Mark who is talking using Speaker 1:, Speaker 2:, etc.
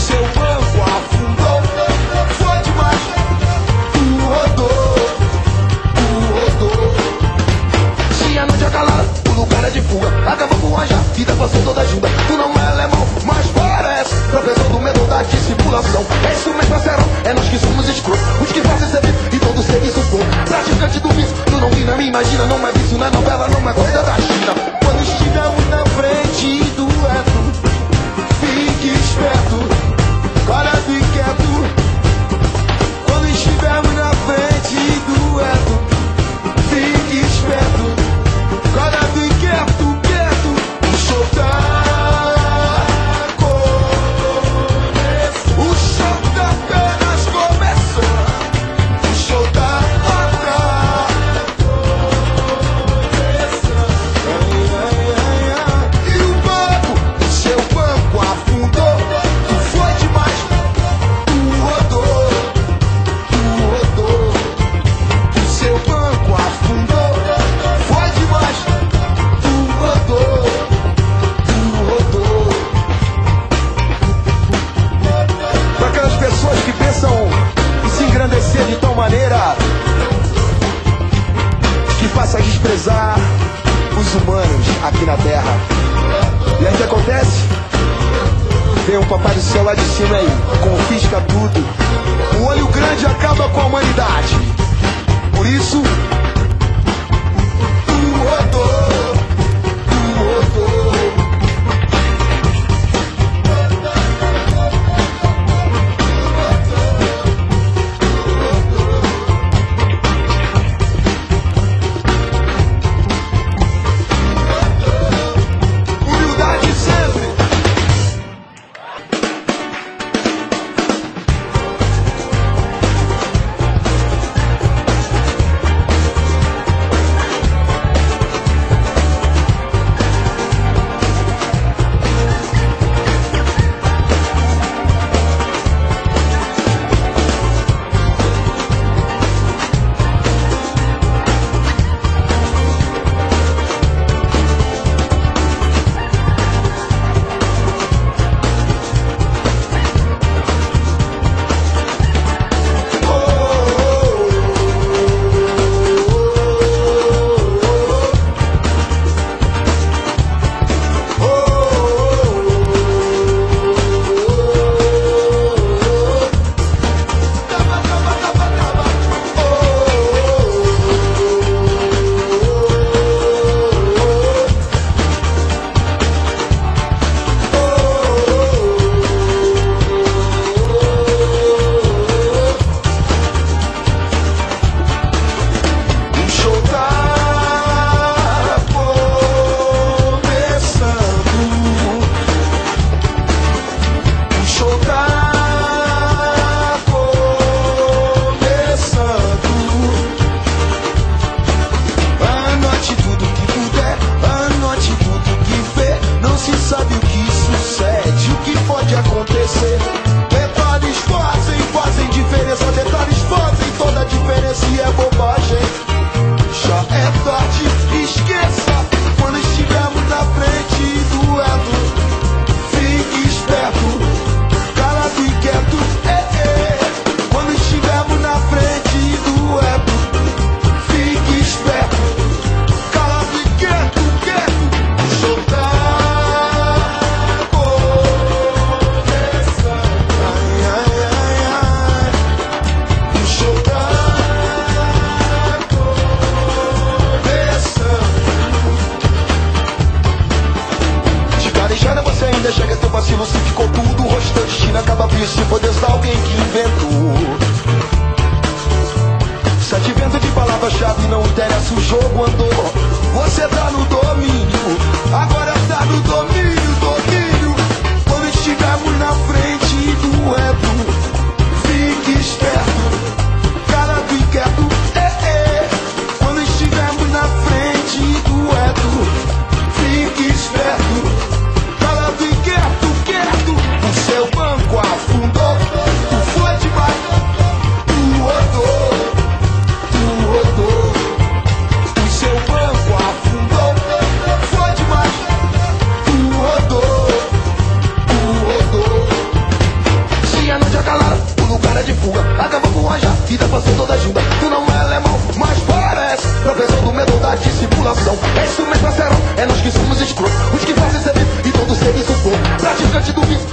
Speaker 1: seu aqui na terra. E aí o que acontece? Vem um papai do céu lá de cima aí, confisca tudo. O olho grande acaba com a humanidade. Por isso, detalhes fazem diferença, detalhes fazem toda a diferença e é bobagem. Já é tarde, esqueça. Quando estivermos na frente do edo, fique esperto, calado e quieto. Quando estivermos na frente do edo, fique esperto, calado e quieto, quieto. Soltar. Você ainda chega teu vacilo, se ficou tudo, o rosto da destino acaba visto, se for Deus alguém que inventou. 7 ventos de palavra-chave, não interessa, o jogo andou. Você tá no domínio, agora tá no domínio, domínio. Quando estivermos na frente do edo, fique esperto, calado e quieto. Quando estivermos na frente do edo, fique esperto, o seu banco afundou, tu foi demais, tu rodou, o seu banco afundou, foi demais, tu rodou. Se a noite acalara, o lugar é de fuga, acabou com a já, vida passou toda junta. Tu não é alemão, mas parece professor do medo da dissimulação. É isso mesmo, serão, é nós que somos escrotos, os que fazem serviço e todo serviço for praticante do vício.